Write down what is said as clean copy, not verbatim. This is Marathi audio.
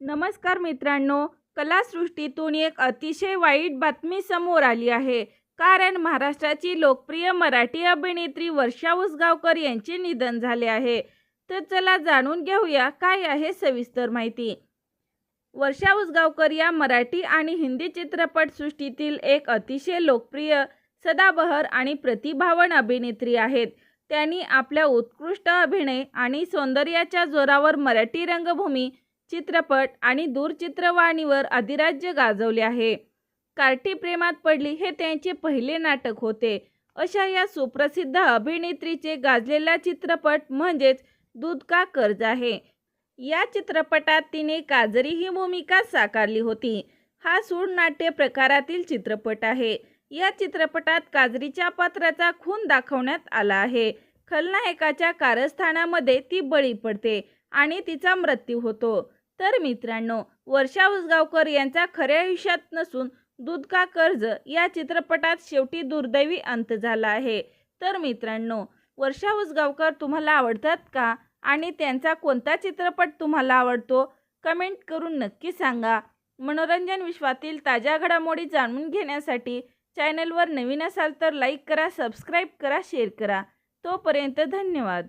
नमस्कार मित्रांनो, कलासृष्टीतून एक अतिशय वाईट बातमी समोर आली आहे. कारण महाराष्ट्राची लोकप्रिय मराठी अभिनेत्री वर्षा उसगावकर यांचे निधन झाले आहे. तर चला जाणून घेऊया काय आहे सविस्तर माहिती. वर्षा उसगावकर या मराठी आणि हिंदी चित्रपटसृष्टीतील एक अतिशय लोकप्रिय, सदाबहार आणि प्रतिभावान अभिनेत्री आहेत. त्यांनी आपल्या उत्कृष्ट अभिनय आणि सौंदर्याच्या जोरावर मराठी रंगभूमी, चित्रपट आणि दूरचित्रवाणीवर अधिराज्य गाजवले आहे. कार्टी प्रेमात पडली हे त्यांचे पहिले नाटक होते. अशा या सुप्रसिद्ध अभिनेत्रीचे गाजलेला चित्रपट म्हणजेच दूध का कर्ज आहे. या चित्रपटात तिने काजरी ही भूमिका साकारली होती. हा सूडनाट्य प्रकारातील चित्रपट आहे. या चित्रपटात काजरीच्या पात्राचा खून दाखवण्यात आला आहे. खलनायकाच्या कारस्थानामध्ये ती बळी पडते आणि तिचा मृत्यू होतो. तर मित्रांनो, वर्षा उसगावकर यांचा खऱ्या आयुष्यात नसून दूध का कर्ज या चित्रपटात शेवटी दुर्दैवी अंत झाला आहे. तर मित्रांनो, वर्षा उसगावकर तुम्हाला आवडतात का आणि त्यांचा कोणता चित्रपट तुम्हाला आवडतो? कमेंट करून नक्की सांगा. मनोरंजन विश्वातील ताज्या घडामोडी जाणून घेण्यासाठी चॅनलवर नवीन असाल तर लाईक करा, सबस्क्राईब करा, शेअर करा. तोपर्यंत धन्यवाद.